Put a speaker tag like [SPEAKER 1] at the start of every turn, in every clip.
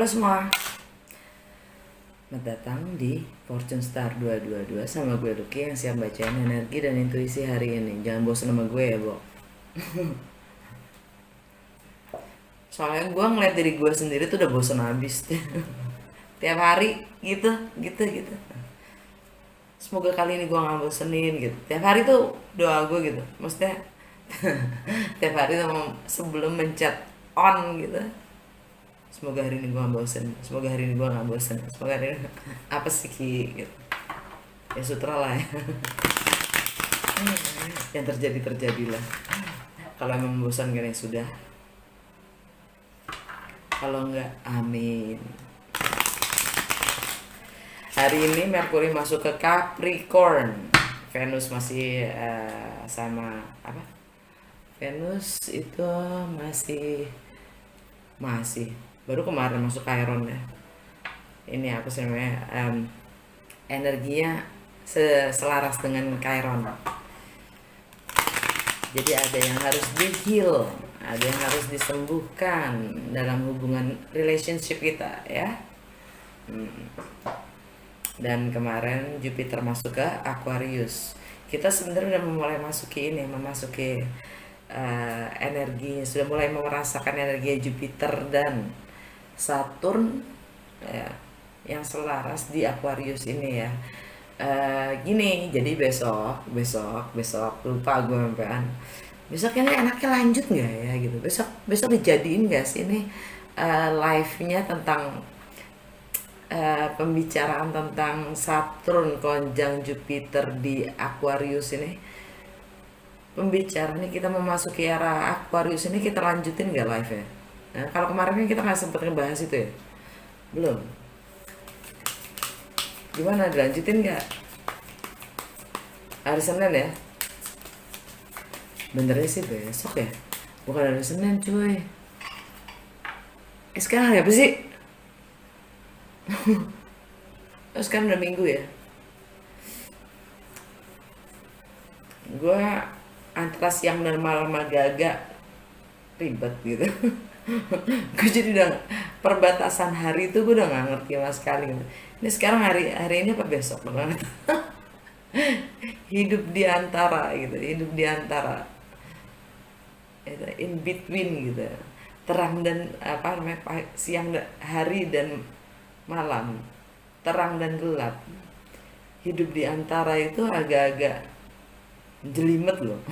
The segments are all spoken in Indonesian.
[SPEAKER 1] Halo semua, selamat datang di Fortune Star 222 sama gue Lucky yang siap bacain energi dan intuisi hari ini. Jangan bosan sama gue ya, Bo. Soalnya gue ngeliat diri gue sendiri tuh udah bosan habis. Tiap hari gitu, gitu. Semoga kali ini gue gak bosenin gitu. Tiap hari tuh doa gue gitu. Maksudnya tiap hari tuh sebelum mencet on gitu. Semoga hari ini gue gak bosen. Semoga hari ini gue gak bosen. Semoga hari ini apa sih Ki gitu. Ya sutra lah ya. Yang terjadilah. Kalau emang membosankan ya sudah. Kalau enggak, amin. Hari ini Merkuri masuk ke Capricorn. Venus masih sama apa? Venus itu masih baru kemarin masuk Chiron ya. Ini apa sih namanya? Energinya selaras dengan Chiron. Jadi ada yang harus di-heal, ada yang harus disembuhkan dalam hubungan relationship kita ya. Dan kemarin Jupiter masuk ke Aquarius. Kita sebenarnya udah mulai memasuki energi, sudah mulai merasakan energi Jupiter dan Saturn ya, yang selaras di Aquarius ini ya. Gini, jadi besok lupa gue sampean. Besok ini enaknya lanjut nggak ya gitu. Besok dijadiin nggak sih ini live-nya tentang pembicaraan tentang Saturn konjang Jupiter di Aquarius ini. Pembicaraan ini kita memasuki era Aquarius ini, kita lanjutin nggak live ya? Nah, kalau kemarin kan kita nggak sempet ngebahas itu ya, belum. Gimana, dilanjutin nggak? Hari Senin ya? Benernya sih besok ya? Bukan hari Senin cuy. Sekarang hari apa sih? Sekarang udah Minggu ya? Gue antara siang dan malam agak-agak ribet gitu. Gue jadi udah perbatasan hari itu gue udah gak ngerti sama sekali gitu. Ini sekarang hari ini apa besok banget. Hidup di antara gitu, in between gitu, terang dan apa namanya, siang hari dan malam, terang dan gelap, hidup di antara itu agak-agak jelimet loh.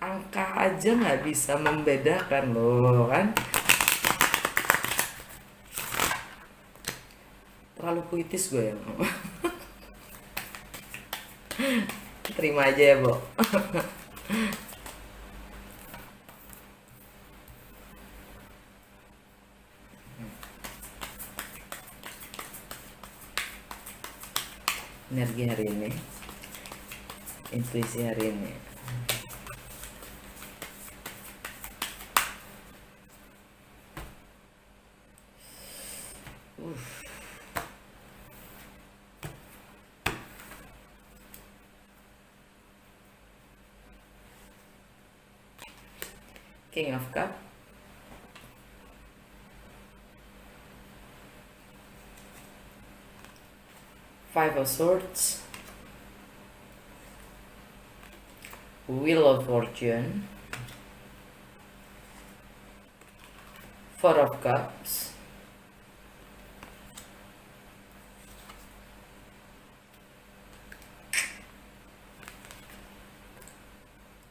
[SPEAKER 1] Angka aja nggak bisa membedakan loh kan. Terlalu puitis gue ya. Terima aja ya, Bo. Energi hari ini, intuisi hari ini. King of Cup, Five of Swords, Wheel of Fortune, Four of Cups,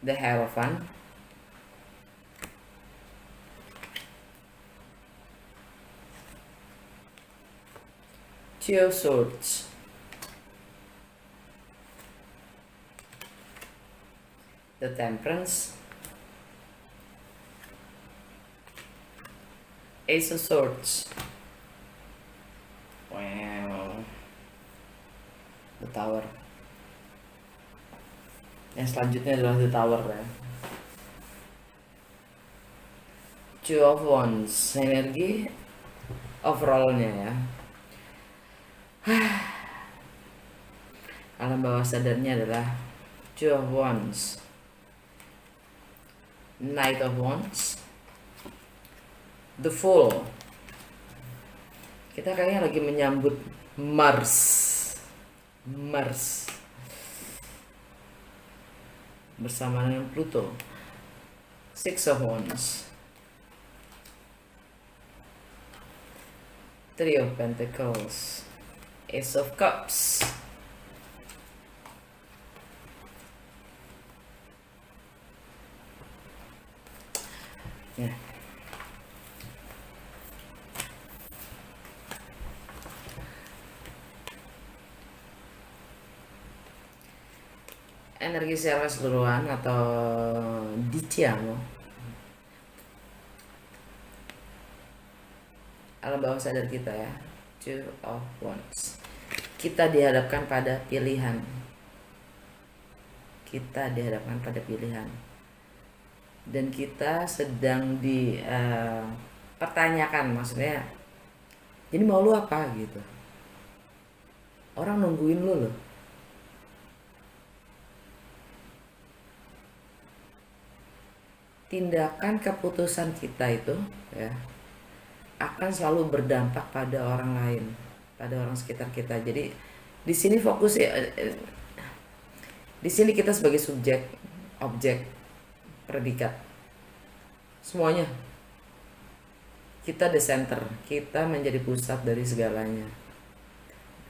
[SPEAKER 1] the Hierophant, Two of Swords, the Temperance, Ace of Swords, wow, the Tower. Yang selanjutnya adalah the Tower ya. Two of Wands, energi overallnya ya. Alam bawah sadarnya adalah Two of Wands, Knight of Wands, The Fool. Kita kayaknya lagi menyambut Mars. Mars bersama dengan Pluto. Six of Wands, Three of Pentacles, Ace of Cups, ya. Energi secara keseluruhan atau diciamo, alam bawah sadar kita ya. Two of Wands. Kita dihadapkan pada pilihan. Kita dihadapkan pada pilihan. Dan kita sedang dipertanyakan, maksudnya, jadi mau lu apa gitu. Orang nungguin lu loh. Tindakan keputusan kita itu ya akan selalu berdampak pada orang lain, pada orang sekitar kita. Jadi di sini fokus ya, di sini kita sebagai subjek, objek, predikat, semuanya. Kita the center, kita menjadi pusat dari segalanya.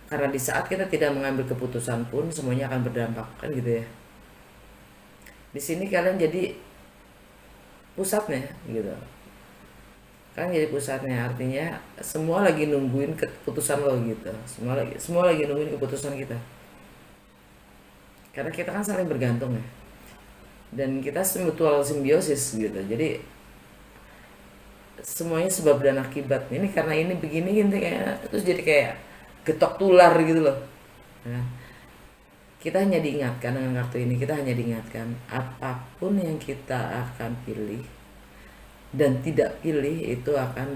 [SPEAKER 1] Karena di saat kita tidak mengambil keputusan pun semuanya akan berdampak, kan gitu ya. Di sini kalian jadi pusatnya gitu. Kan jadi pusatnya, artinya semua lagi nungguin keputusan lo gitu. Semua lagi nungguin keputusan kita. Karena kita kan saling bergantung ya. Dan kita mutual simbiosis gitu. Jadi semuanya sebab dan akibat. Ini karena ini begini gitu kayak, terus jadi kayak getok tular gitu loh. Nah, kita hanya diingatkan dengan kartu ini, kita hanya diingatkan apapun yang kita akan pilih dan tidak pilih itu akan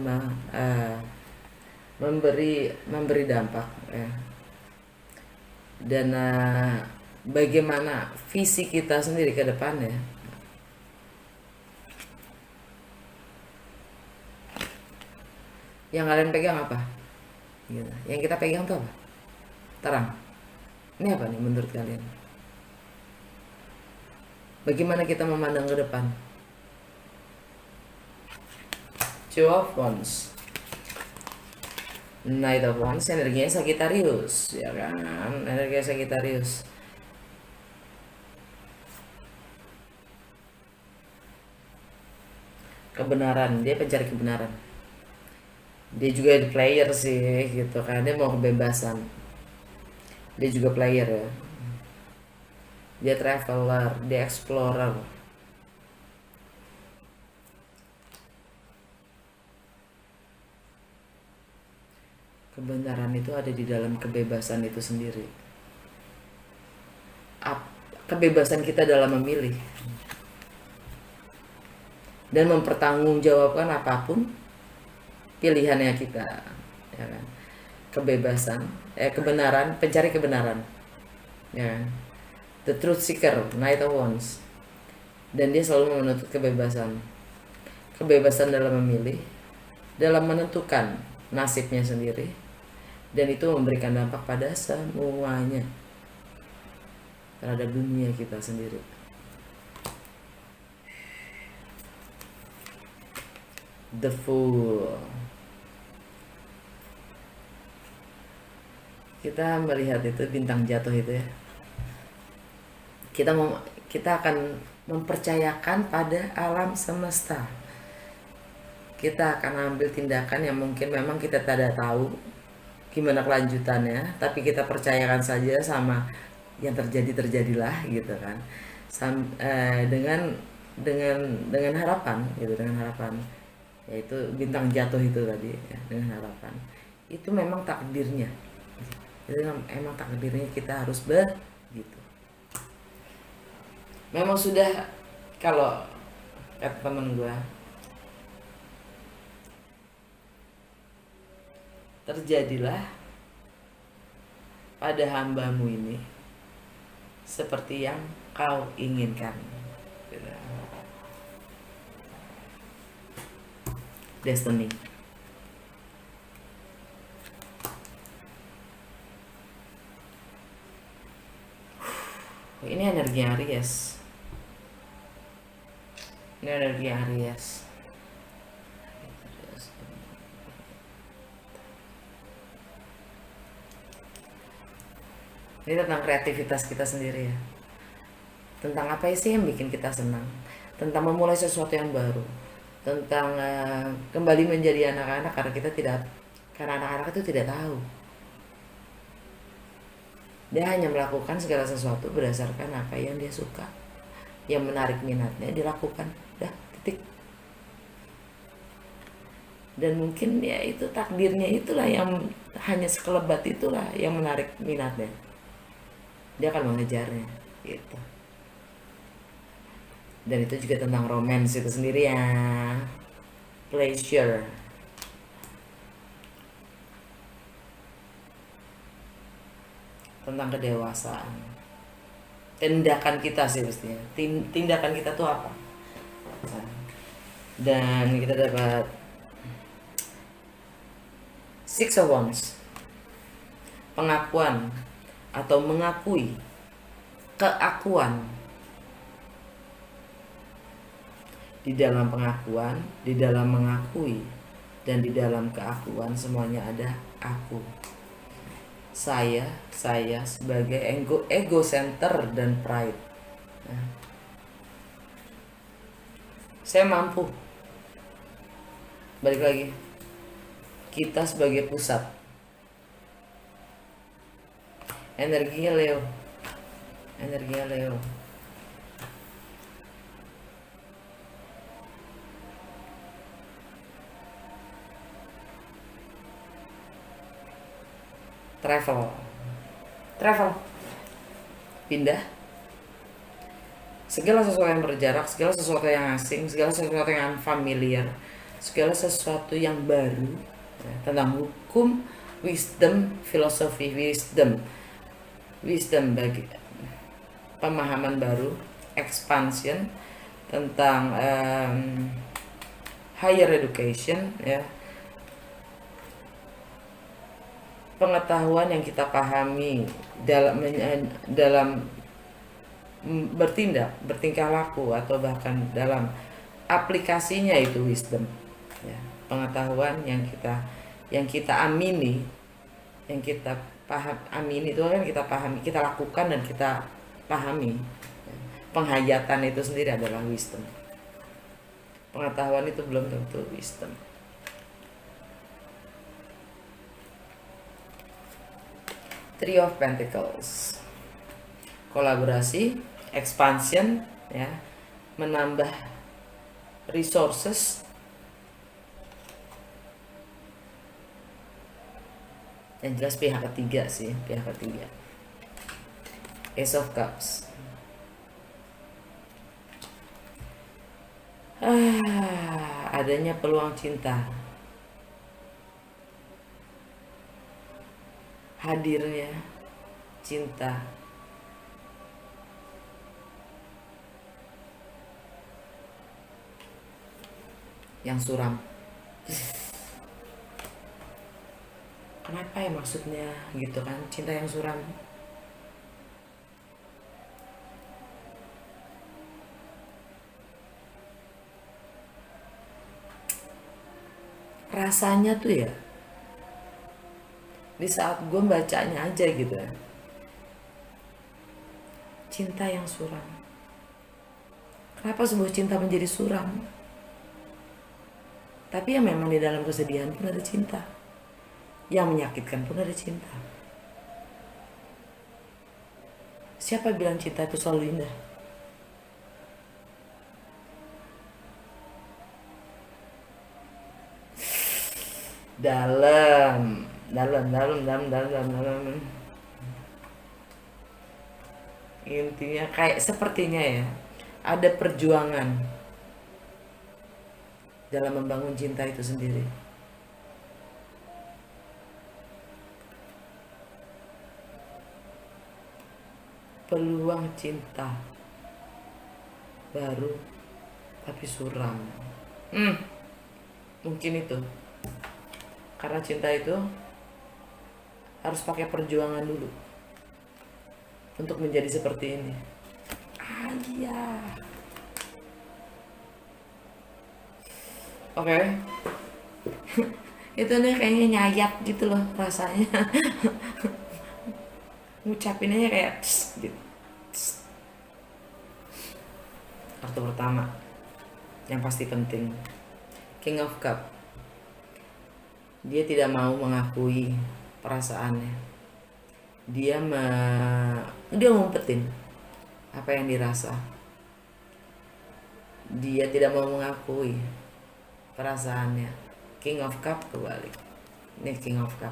[SPEAKER 1] memberi dampak ya. Dan bagaimana visi kita sendiri ke depannya. Yang kalian pegang apa? Gitu. Yang kita pegang tuh apa? Terang. Ini apa nih menurut kalian? Bagaimana kita memandang ke depan? Two of Wands, Knight of Wands, energinya Sagittarius, ya kan? Energinya Sagittarius. Kebenaran, dia pencari kebenaran. Dia juga player sih, gitu kan? Dia mau kebebasan. Dia juga player ya. Dia traveler, dia explorer. Kebenaran itu ada di dalam kebebasan itu sendiri. Kebebasan kita dalam memilih dan mempertanggungjawabkan apapun pilihannya kita, ya kan? Kebebasan, kebenaran, pencari kebenaran, ya kan? The truth seeker, Knight of Wands, dan dia selalu menuntut kebebasan, kebebasan dalam memilih, dalam menentukan nasibnya sendiri, dan itu memberikan dampak pada semuanya, terhadap dunia kita sendiri. The Fool. Kita melihat itu bintang jatuh itu ya. Kita akan mempercayakan pada alam semesta. Kita akan ambil tindakan yang mungkin memang kita tidak tahu gimana kelanjutannya, tapi kita percayakan saja sama yang terjadilah gitu kan. Dengan harapan gitu, dengan harapan, yaitu bintang jatuh itu tadi ya, dengan harapan itu memang takdirnya, itu memang takdirnya, kita harus begitu. Memang sudah, kalau kata temen gue, terjadilah pada hambamu ini seperti yang kau inginkan. destiny. Ini energi Aries. Ini energi Aries. Ini tentang kreativitas kita sendiri ya. Tentang apa sih yang bikin kita senang. Tentang memulai sesuatu yang baru. Tentang kembali menjadi anak-anak karena anak-anak itu tidak tahu. Dia hanya melakukan segala sesuatu berdasarkan apa yang dia suka. Yang menarik minatnya dilakukan. Dah, titik. Dan mungkin ya itu takdirnya itulah yang hanya sekelebat itulah yang menarik minatnya. Dia akan mengejarnya gitu. Dan itu juga tentang romance itu sendiri ya. Pleasure. Tentang kedewasaan. Tindakan kita sih pastinya. Tindakan kita tuh apa? Dan kita dapat Six of Wands. Pengakuan atau mengakui, keakuan. Di dalam pengakuan, di dalam mengakui, dan di dalam keakuan semuanya ada aku. Saya sebagai ego center dan pride. Nah, saya mampu. Balik lagi. Kita sebagai pusat. Energinya Leo. Travel. Pindah. Segala sesuatu yang berjarak, segala sesuatu yang asing, segala sesuatu yang unfamiliar, segala sesuatu yang baru, ya, tentang hukum, wisdom, filosofi, wisdom bagi pemahaman baru, expansion tentang higher education, ya, pengetahuan yang kita pahami dalam bertindak, bertingkah laku, atau bahkan dalam aplikasinya itu wisdom, ya, pengetahuan yang kita amini, yang kita amini itu kan kita pahami, kita lakukan dan kita pahami. Penghayatan itu sendiri adalah wisdom. Pengetahuan itu belum tentu wisdom. Three of Pentacles. Kolaborasi, expansion, ya, menambah resources, yang jelas pihak ketiga. Ace of Cups. Adanya peluang cinta. Hadirnya cinta. Yang suram. Kenapa ya maksudnya gitu kan, cinta yang suram? Rasanya tuh ya, di saat gue bacanya aja gitu ya, cinta yang suram. Kenapa sebuah cinta menjadi suram? Tapi ya memang di dalam kesedihan pun ada cinta. Yang menyakitkan pun ada cinta. Siapa bilang cinta itu selalu indah? Dalam. Intinya kayak sepertinya ya, ada perjuangan dalam membangun cinta itu sendiri. Peluang cinta baru tapi suram. Mungkin itu karena cinta itu harus pakai perjuangan dulu untuk menjadi seperti ini. Iya. Oke. Itu nih kayaknya nyayap gitu loh rasanya. Ngucapinnya kayak tss, gitu. Tss. Kartu pertama yang pasti penting, King of Cup. Dia tidak mau mengakui perasaannya. Dia ngumpetin apa yang dirasa. Dia tidak mau mengakui perasaannya. King of Cup kebalik. Ini King of Cup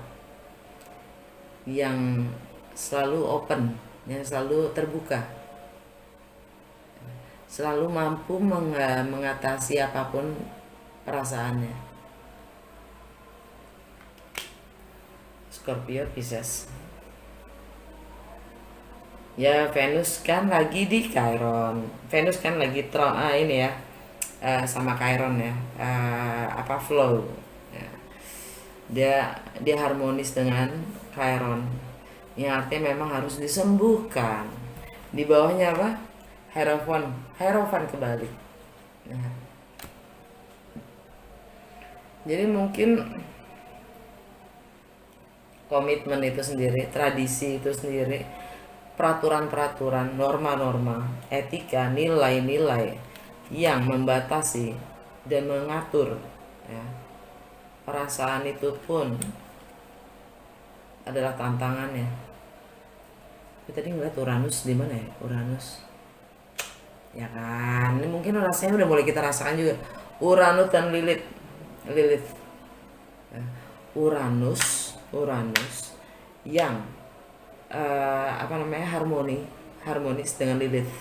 [SPEAKER 1] yang selalu open, yang selalu terbuka, selalu mampu mengatasi apapun perasaannya. Scorpio, Pisces. Ya, Venus kan lagi di Chiron. Venus kan lagi ini ya, sama Chiron ya, flow. Ya. Dia harmonis dengan Chiron. Yang artinya memang harus disembuhkan. Di bawahnya apa? Hierophant kebalik. Nah, jadi mungkin komitmen itu sendiri, tradisi itu sendiri, peraturan-peraturan, norma-norma, etika, nilai-nilai yang membatasi dan mengatur ya, perasaan itu pun adalah tantangannya. Kita tadi ngeliat Uranus di mana ya? Uranus, ya kan? Ini mungkin rasanya udah mulai kita rasakan juga. Uranus dan Lilith. Ya. Uranus yang harmonis dengan Lilith.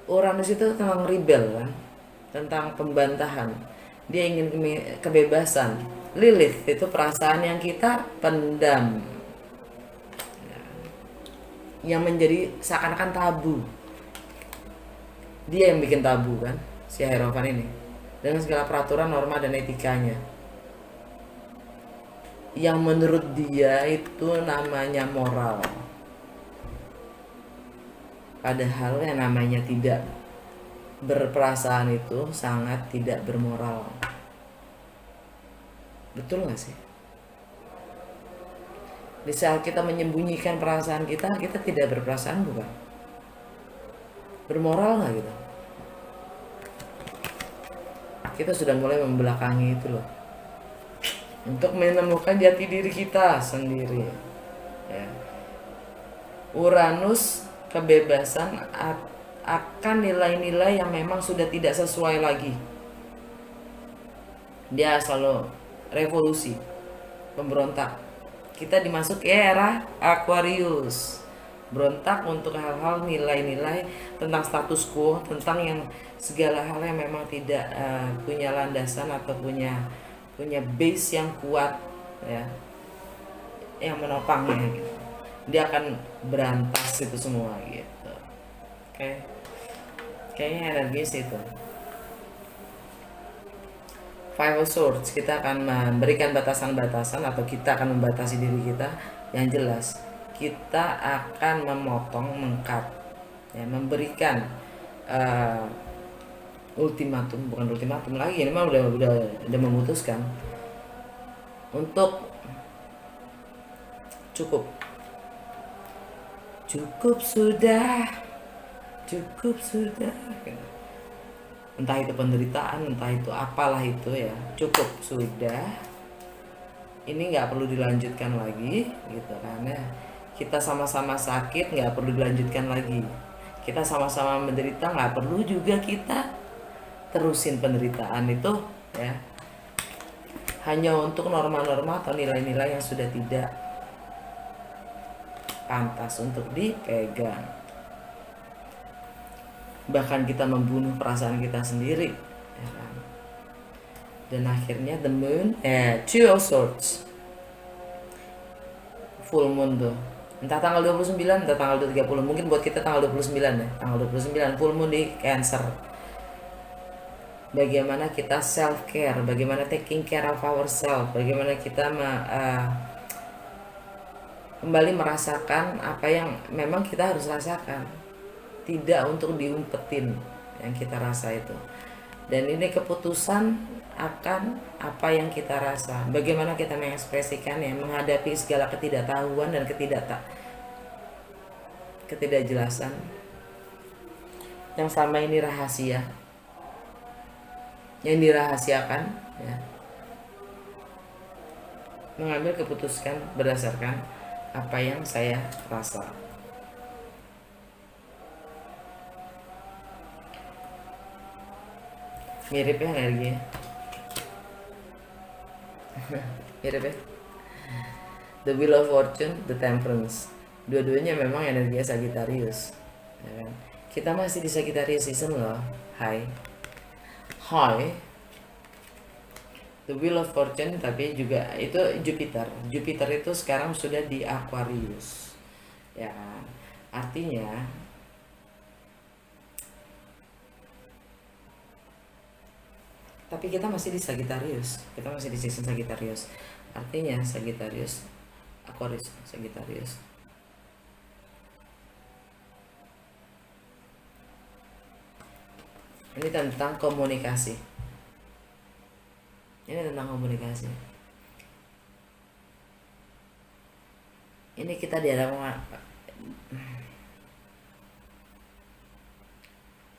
[SPEAKER 1] Uranus itu tentang rebel kan, tentang pembantahan. Dia ingin kebebasan. Lilith itu perasaan yang kita pendam, yang menjadi seakan-akan tabu. Dia yang bikin tabu kan, si Hierophant ini, dengan segala peraturan, norma, dan etikanya yang menurut dia itu namanya moral. Padahal yang namanya tidak berperasaan itu sangat tidak bermoral. Betul gak sih? Di saat kita menyembunyikan perasaan kita tidak berperasaan bukan? Bermoral gak gitu? Kita sudah mulai membelakangi itu loh, untuk menemukan jati diri kita sendiri ya. Uranus kebebasan akan nilai-nilai yang memang sudah tidak sesuai lagi. Dia selalu revolusi, pemberontak. Kita dimasuk ke era Aquarius, berontak untuk hal-hal nilai-nilai tentang status quo, tentang yang segala hal yang memang tidak punya landasan atau punya base yang kuat ya, yang menopangnya gitu. Dia akan berantas itu semua gitu. Oke. Kayaknya energis itu. Five of Swords, kita akan memberikan batasan-batasan atau kita akan membatasi diri kita. Yang jelas kita akan memotong, mengkat ya, memberikan ultimatum, bukan ultimatum lagi, ini mah udah memutuskan untuk cukup sudah, entah itu penderitaan, entah itu apalah itu ya, cukup sudah, ini nggak perlu dilanjutkan lagi gitu kan ya. Kita sama-sama sakit, nggak perlu dilanjutkan lagi. Kita sama-sama menderita, nggak perlu juga kita terusin penderitaan itu ya, hanya untuk norma-norma atau nilai-nilai yang sudah tidak pantas untuk dipegang. Bahkan kita membunuh perasaan kita sendiri ya kan? Dan akhirnya the moon, Two of Swords, full moon tuh, entah tanggal 29, entah tanggal 30, mungkin buat kita tanggal 29 ya, tanggal 29 full moon di Cancer. bagaimana kita self care, bagaimana taking care of ourselves, bagaimana kita kembali merasakan apa yang memang kita harus rasakan, tidak untuk diumpetin yang kita rasa itu. Dan ini keputusan akan apa yang kita rasa, bagaimana kita mengekspresikannya, menghadapi segala ketidaktahuan dan ketidakjelasan yang selama ini rahasia, yang dirahasiakan, ya. Mengambil keputusan berdasarkan apa yang saya rasa. Mirip ya energi. Mirip ya. The Wheel of Fortune, The Temperance. Dua-duanya memang energinya Sagittarius, ya kan? Kita masih di Sagittarius season loh. Hai. The Wheel of Fortune, tapi juga itu Jupiter. Jupiter itu sekarang sudah di Aquarius, ya kan? Artinya tapi kita masih di Sagittarius, kita masih di season Sagittarius. Artinya Sagittarius, Aquarius, Sagittarius. Ini tentang komunikasi. Ini tentang komunikasi. Ini kita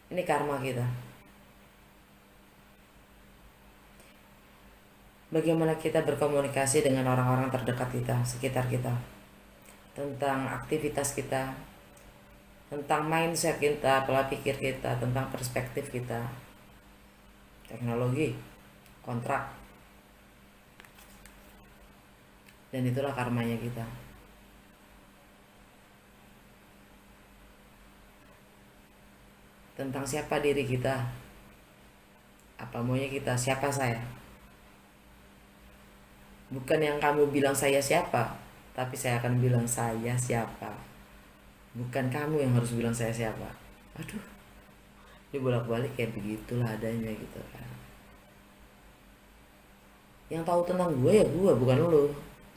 [SPEAKER 1] ini karma kita. Bagaimana kita berkomunikasi dengan orang-orang terdekat kita, sekitar kita, tentang aktivitas kita, tentang mindset kita, pola pikir kita, tentang perspektif kita, teknologi, kontrak, dan itulah karmanya kita. Tentang siapa diri kita, apa maunya kita, siapa saya. Bukan yang kamu bilang saya siapa, tapi saya akan bilang saya siapa. Bukan kamu yang harus bilang saya siapa. Aduh, ini bolak-balik kayak begitulah adanya gitu kan. Yang tahu tentang gue ya gue, bukan lo.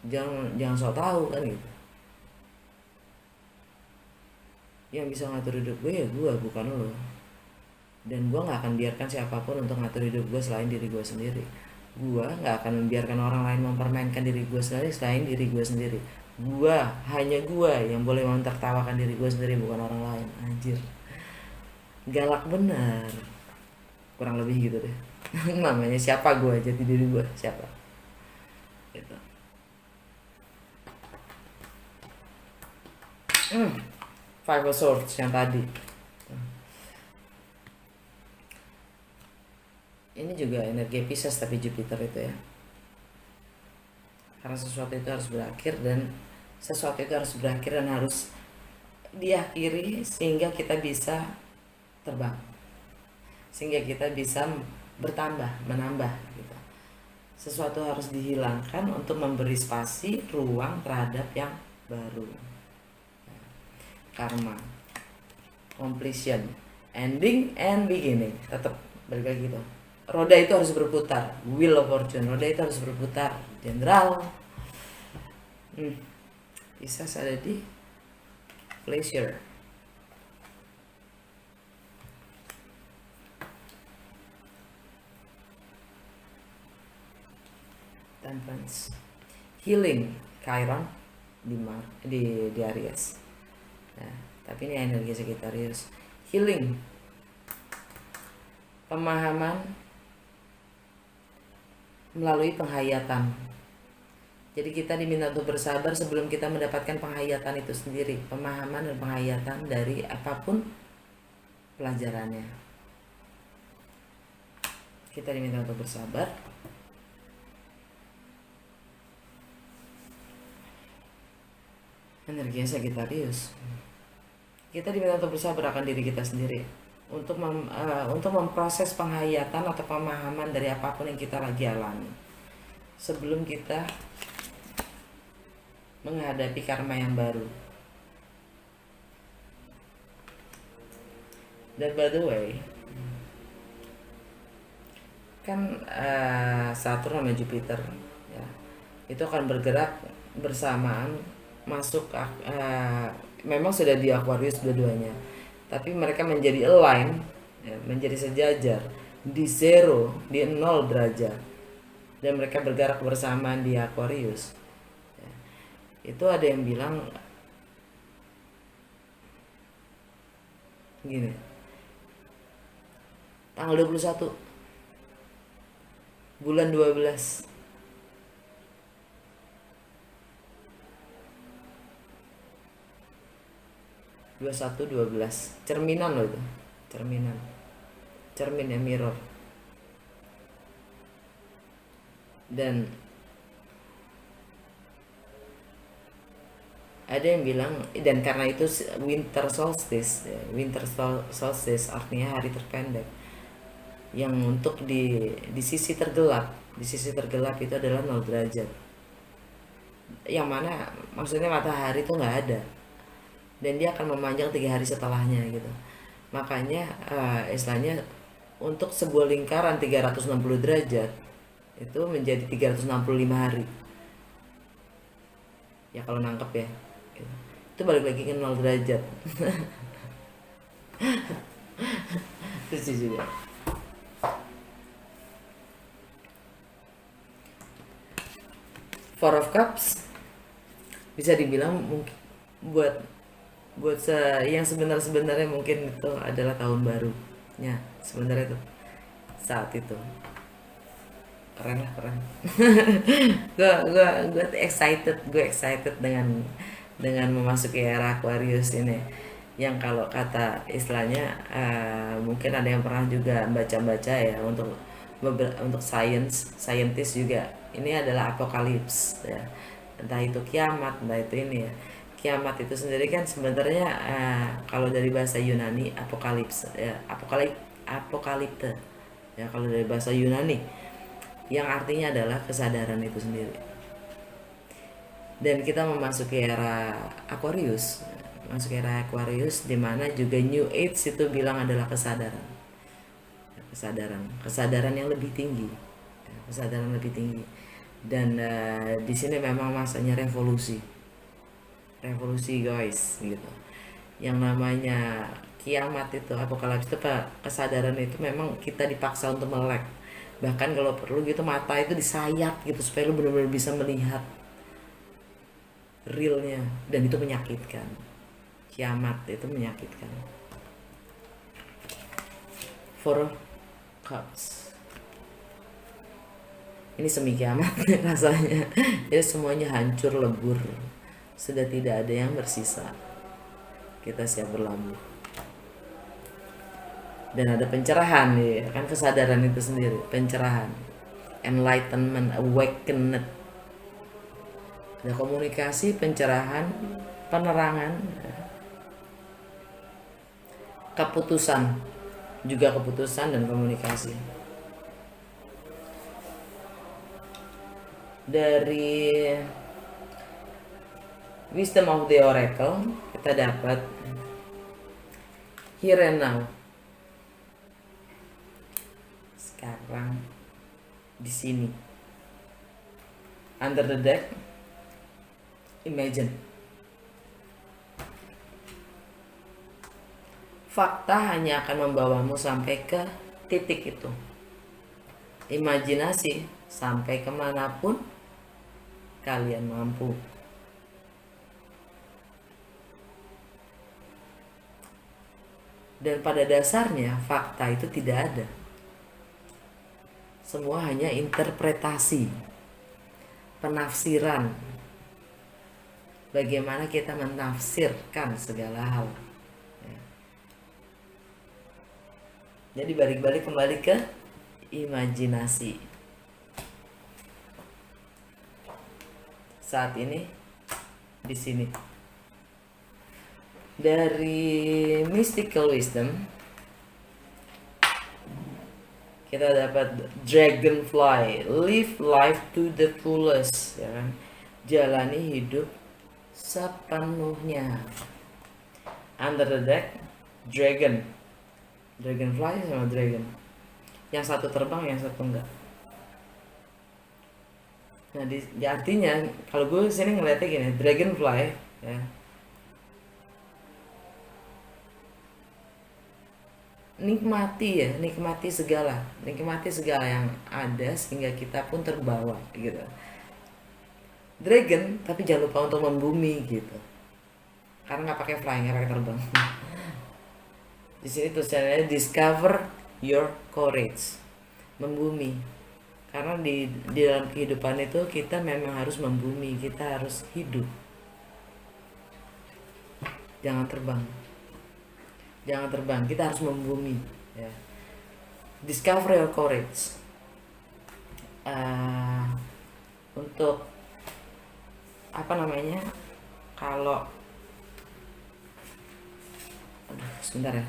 [SPEAKER 1] Jangan sok tahu kan gitu. Yang bisa ngatur hidup gue ya gue, bukan lo. Dan gue nggak akan biarkan siapapun untuk ngatur hidup gue selain diri gue sendiri. Gue gak akan membiarkan orang lain mempermainkan diri gue sendiri selain diri gue sendiri. Hanya gue yang boleh mentertawakan diri gue sendiri, bukan orang lain. Anjir, galak bener. Kurang lebih gitu deh. Namanya siapa gue, jati diri gue siapa gitu. Five of Swords yang tadi. Ini juga energi Pisces tapi Jupiter itu ya. Karena sesuatu itu harus berakhir dan harus diakhiri sehingga kita bisa terbang. Sehingga kita bisa bertambah, menambah gitu. Sesuatu harus dihilangkan untuk memberi spasi, ruang terhadap yang baru. Karma, completion, ending and beginning. Tetap balik lagi gitu. Roda itu harus berputar. Wheel of Fortune, roda itu harus berputar. Jenderal. Pisces ada di pleasure. Temperance. Healing, Chiron di Aries. Nah, tapi ini energi Sagittarius. Healing, pemahaman melalui penghayatan. Jadi kita diminta untuk bersabar sebelum kita mendapatkan penghayatan itu sendiri, pemahaman dan penghayatan dari apapun pelajarannya. Kita diminta untuk bersabar. Energinya Sagittarius. Kita diminta untuk bersabar akan diri kita sendiri, untuk memproses penghayatan atau pemahaman dari apapun yang kita lagi alami sebelum kita menghadapi karma yang baru. Dan by the way, kan Saturn sama Jupiter ya, itu akan bergerak bersamaan masuk memang sudah di Aquarius dua-duanya, tapi mereka menjadi align ya, menjadi sejajar di zero, di 0 derajat, dan mereka bergerak bersamaan di Aquarius ya. Itu ada yang bilang gini, tanggal 21 bulan 12 21 12, cerminan loh itu, cerminan, cermin ya, mirror. Dan ada yang bilang, dan karena itu winter solstice ya, solstice artinya hari terpendek, yang untuk di sisi tergelap, di sisi tergelap itu adalah 0 derajat, yang mana maksudnya matahari itu nggak ada, dan dia akan memanjang 3 hari setelahnya gitu. Makanya istilahnya untuk sebuah lingkaran 360 derajat itu menjadi 365 hari ya, kalau nangkep ya gitu. Itu balik lagi ke 0 derajat. Terus juga Four of Cups bisa dibilang mungkin buat buat yang sebenarnya mungkin itu adalah tahun barunya sebenarnya itu, saat itu keren lah, keren. gue excited dengan memasuki era Aquarius ini, yang kalau kata istilahnya mungkin ada yang pernah juga baca-baca ya, untuk scientist juga, ini adalah apokalips ya, entah itu kiamat, entah itu ini ya. Kiamat itu sendiri kan sebenarnya kalau dari bahasa Yunani apokalips ya, apokalipte ya, kalau dari bahasa Yunani, yang artinya adalah kesadaran itu sendiri. Dan kita memasuki era Aquarius, masuk era Aquarius, di mana juga New Age itu bilang adalah kesadaran yang lebih tinggi, kesadaran lebih tinggi. Dan di sini memang masanya revolusi guys gitu. Yang namanya kiamat itu, apokalips itu, kesadaran itu memang kita dipaksa untuk melek, bahkan kalau perlu gitu mata itu disayat gitu supaya lu benar-benar bisa melihat realnya, dan itu menyakitkan. Kiamat itu menyakitkan. Four Cups ini semi kiamat rasanya. Jadi semuanya hancur lebur, sudah tidak ada yang bersisa, kita siap berlabuh. Dan ada pencerahan ya kan, kesadaran itu sendiri pencerahan, enlightenment, awakened. Ada komunikasi, pencerahan, penerangan, keputusan, juga keputusan dan komunikasi. Dari Wisdom of the Oracle kita dapat here and now, sekarang di sini. Under the deck, imagine. Fakta hanya akan membawamu sampai ke titik itu. Imajinasi sampai kemanapun kalian mampu. Dan pada dasarnya fakta itu tidak ada. Semua hanya interpretasi, penafsiran. Bagaimana kita menafsirkan segala hal. Jadi balik-balik kembali ke imajinasi. Saat ini di sini. Dari Mystical Wisdom kita dapat Dragonfly, live life to the fullest, ya kan? Jalani hidup sepenuhnya. Under the deck, Dragonfly sama Dragon. yang satu terbang, yang satu enggak. Nah, ya artinya kalau gue sini ngeliatnya gini, dragonfly ya, nikmati segala yang ada sehingga kita pun terbawa gitu. Dragon, tapi jangan lupa untuk membumi gitu, karena nggak pakai fly, nggak pakai terbang. Di sini tulisannya discover your courage, membumi. Karena di dalam kehidupan itu kita memang harus membumi, kita harus hidup, jangan terbang, kita harus membumi ya. Discover your courage. Untuk apa namanya, kalau sebentar ya,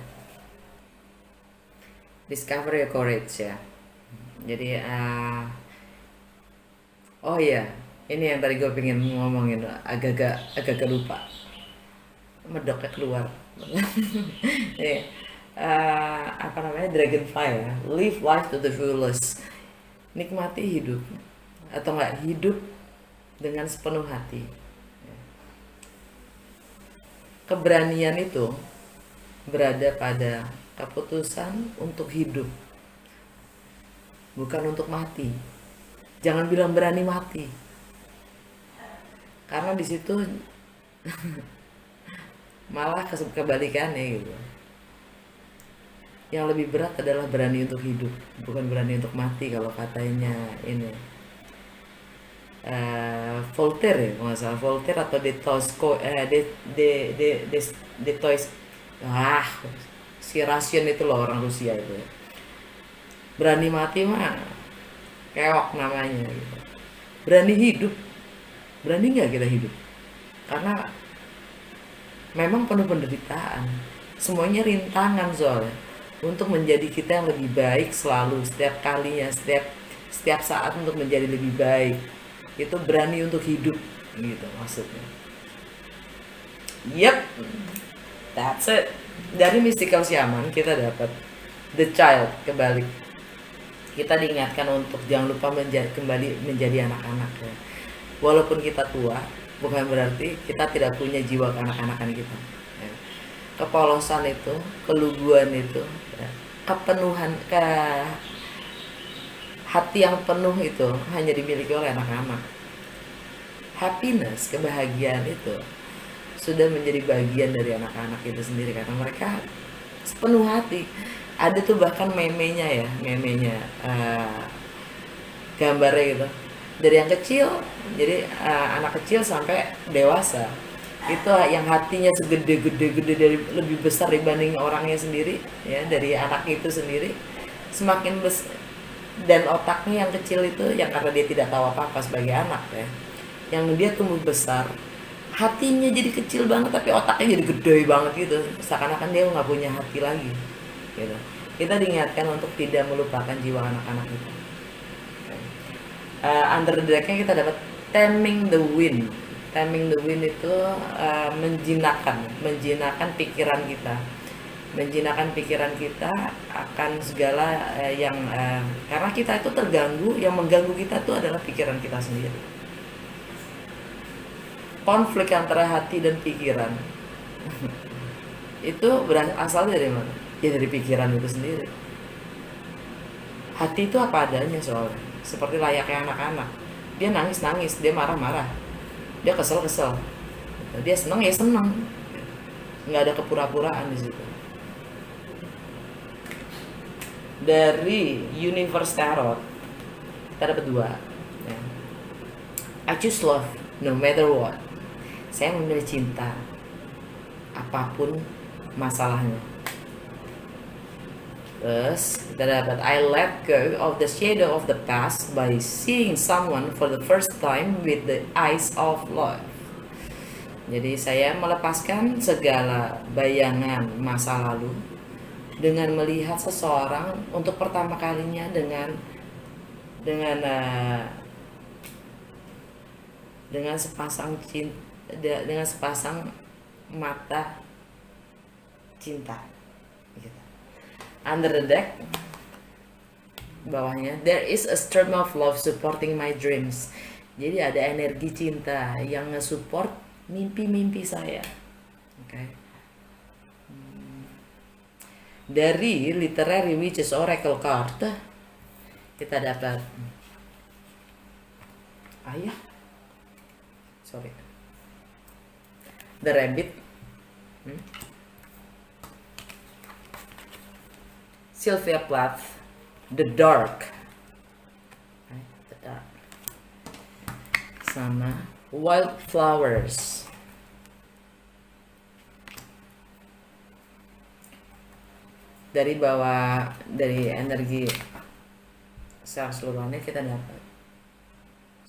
[SPEAKER 1] discover your courage ya. Jadi oh iya, ini yang tadi gue pengen ngomongin, agak lupa, medoknya keluar. Ini, apa namanya, dragonfly ya, live life to the fullest, nikmati hidup, atau enggak, hidup dengan sepenuh hati. Keberanian itu berada pada keputusan untuk hidup, bukan untuk mati. Jangan bilang berani mati, karena di situ malah kebalikannya gitu. Yang lebih berat adalah berani untuk hidup, bukan berani untuk mati, kalau katanya ini Voltaire ya, kalau nggak salah Voltaire atau de Toys, si Russian itu loh, orang Rusia itu ya. Berani mati mah keok namanya gitu. Berani hidup, berani nggak kita hidup? Karena memang penuh penderitaan, semuanya rintangan soalnya, untuk menjadi kita yang lebih baik selalu, setiap kalinya, setiap saat, untuk menjadi lebih baik. Itu berani untuk hidup gitu maksudnya. Yep, that's it. Dari Mystical Shaman kita dapat the child, kebalik. Kita diingatkan untuk jangan lupa kembali menjadi anak-anak ya. Walaupun kita tua, bukan berarti kita tidak punya jiwa kanak-kanakan kita ya. Kepolosan itu, keluguan itu ya. Kepenuhan, hati yang penuh itu hanya dimiliki oleh anak-anak. Happiness, kebahagiaan itu sudah menjadi bagian dari anak-anak itu sendiri, karena mereka sepenuh hati. Ada tuh bahkan memenya gambarnya gitu, dari yang kecil, jadi anak kecil sampai dewasa, itu yang hatinya segede-gede dari lebih besar dibanding orangnya sendiri ya, dari anak itu sendiri, semakin besar. Dan otaknya yang kecil itu, yang karena dia tidak tahu apa-apa sebagai anak ya, yang dia tumbuh besar, hatinya jadi kecil banget tapi otaknya jadi gede banget gitu, seakan-akan dia nggak punya hati lagi gitu. Kita diingatkan untuk tidak melupakan jiwa anak-anak itu. Under the deck-nya kita dapat taming the wind. Taming the wind itu menjinakkan pikiran kita, akan segala yang karena kita itu terganggu, yang mengganggu kita itu adalah pikiran kita sendiri. Konflik antara hati dan pikiran itu berasal dari mana? Ya dari pikiran itu sendiri. Hati itu apa adanya soalnya, seperti layaknya anak-anak. Dia nangis-nangis, dia marah-marah, dia kesel-kesel, dia senang ya senang, nggak ada kepura-puraan di situ. Dari Universe Tarot kita dapat 2 ya. I choose love no matter what. Saya memilih cinta apapun masalahnya. Terus kita dapat I let go of the shadow of the past by seeing someone for the first time with the eyes of love. Jadi saya melepaskan segala bayangan masa lalu dengan melihat seseorang untuk pertama kalinya dengan sepasang mata cinta gitu. Under the deck bawahnya, there is a stream of love supporting my dreams. Jadi ada energi cinta yang nge-support mimpi-mimpi saya. Oke. Dari literary witches oracle card kita dapat the rabbit, Sylvia Plath, the dark, sama wildflowers. Dari bawah, dari energi secara keseluruhannya kita dapat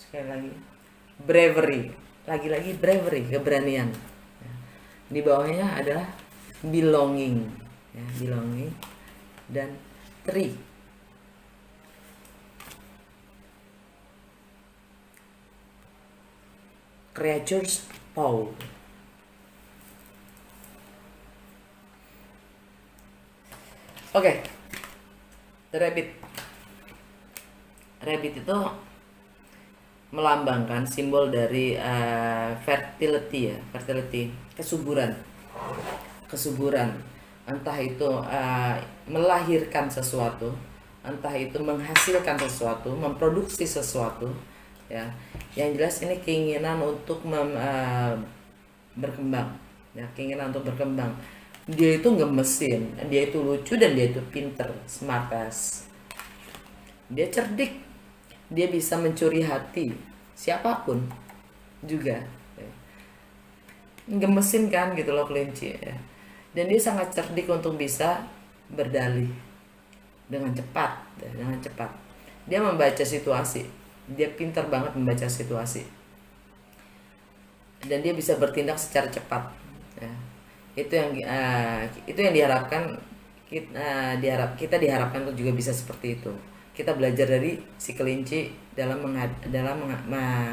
[SPEAKER 1] sekali lagi bravery, lagi-lagi bravery, keberanian. Di bawahnya adalah belonging, ya, belonging dan tree. Creatures paw. Oke. The rabbit. Rabbit itu melambangkan simbol dari fertility, ya, fertility, kesuburan. Entah itu melahirkan sesuatu, entah itu menghasilkan sesuatu, memproduksi sesuatu, ya. Yang jelas ini keinginan untuk berkembang, ya, keinginan untuk berkembang. Dia itu gemesin, dia itu lucu, dan dia itu pinter, smartass. Dia cerdik, dia bisa mencuri hati siapapun juga, ya. Gemesin kan gitu loh kelinci, ya. Dan dia sangat cerdik untuk bisa berdalih dengan cepat, ya, dengan cepat. Dia membaca situasi, dia pintar banget membaca situasi, dan dia bisa bertindak secara cepat, ya. Itu yang diharapkan, kita diharapkan untuk juga bisa seperti itu. Kita belajar dari si kelinci dalam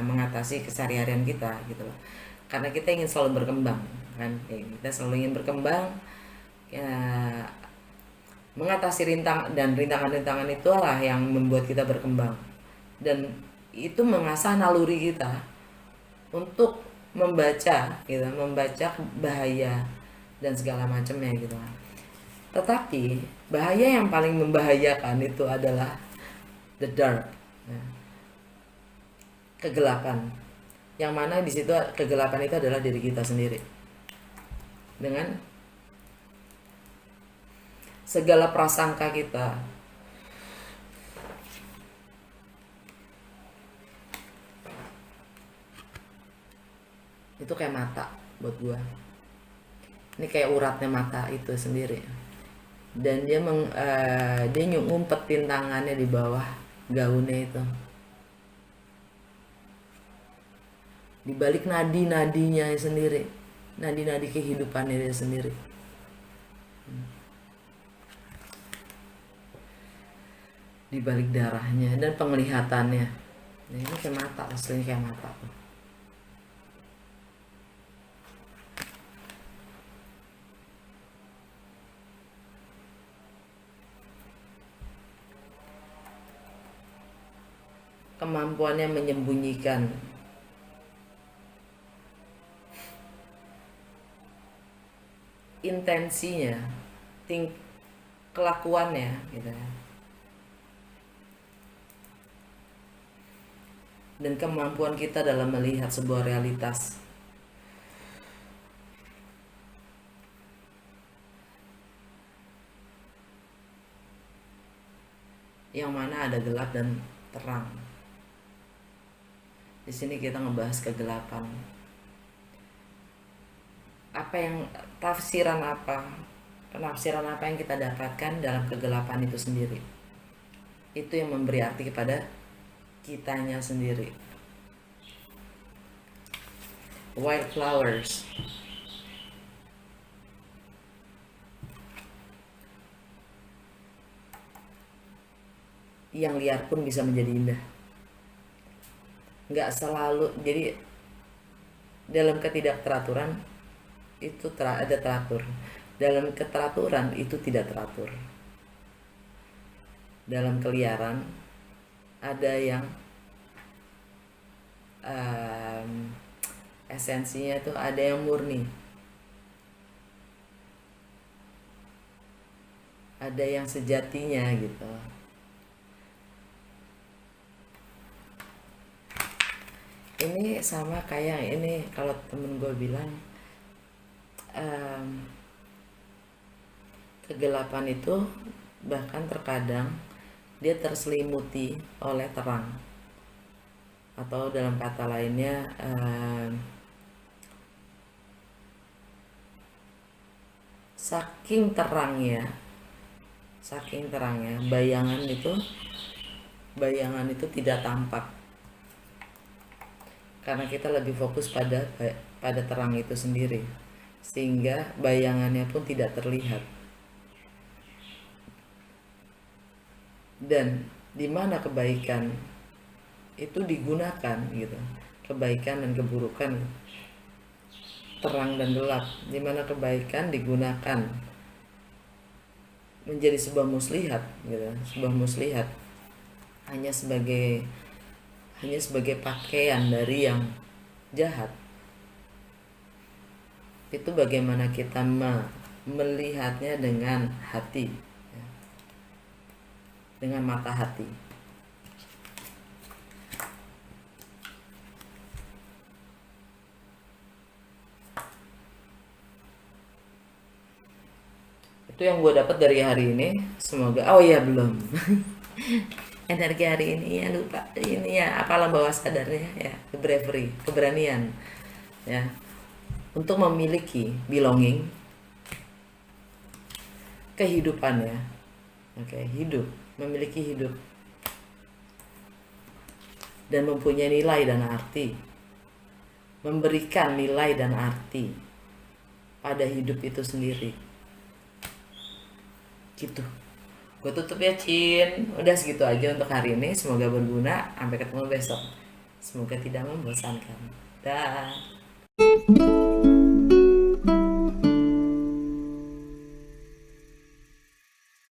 [SPEAKER 1] mengatasi keseharian kita gitu loh. Karena kita ingin selalu berkembang kan, kita selalu ingin berkembang, ya, mengatasi rintangan-rintangan itulah yang membuat kita berkembang, dan itu mengasah naluri kita untuk membaca gitu, membaca bahaya dan segala macamnya gitu. Tetapi bahaya yang paling membahayakan itu adalah the dark, ya, kegelapan, yang mana di situ kegelapan itu adalah diri kita sendiri, dengan segala prasangka kita, itu kayak mata buat gua. Ini kayak uratnya mata itu sendiri, dan dia ngumpetin tangannya di bawah gaunnya itu, di balik nadi-nadinya sendiri, nadi-nadi kehidupannya dia sendiri. Di balik darahnya dan penglihatannya. Nah, ini kayak mata, aslinya kayak mata. Kemampuannya menyembunyikan intensinya, kelakuannya gitu ya. Dan kemampuan kita dalam melihat sebuah realitas. Yang mana ada gelap dan terang. Di sini kita ngebahas kegelapan. Penafsiran apa yang kita dapatkan dalam kegelapan itu sendiri. Itu yang memberi arti kepada kitanya sendiri. Wildflowers. Yang liar pun bisa menjadi indah. Nggak selalu, jadi dalam ketidakteraturan itu ada teratur, dalam keteraturan itu tidak teratur. dalam keliaran, ada yang esensinya tuh ada yang murni, ada yang sejatinya gitu. Ini sama kayak ini, kalau temen gue bilang kegelapan itu bahkan terkadang dia terselimuti oleh terang, atau dalam kata lainnya saking terangnya bayangan itu tidak tampak, karena kita lebih fokus pada terang itu sendiri, sehingga bayangannya pun tidak terlihat. Dan di mana kebaikan itu digunakan gitu, kebaikan dan keburukan, terang dan gelap, di mana kebaikan digunakan menjadi sebuah muslihat gitu, sebuah muslihat hanya sebagai pakaian dari yang jahat. Itu bagaimana kita melihatnya dengan hati, dengan mata hati. Itu yang gue dapat dari hari ini. Semoga, oh iya belum. Energi hari ini ya, lupa ini ya, apa alam bawah sadarnya ya, bravery, keberanian ya, untuk memiliki belonging, kehidupan ya. Oke, hidup, memiliki hidup dan mempunyai nilai dan arti, memberikan nilai dan arti pada hidup itu sendiri gitu. Gue tutup ya, Cin. Udah segitu aja untuk hari ini. Semoga berguna. Sampai ketemu besok. Semoga tidak membosankan. Dah.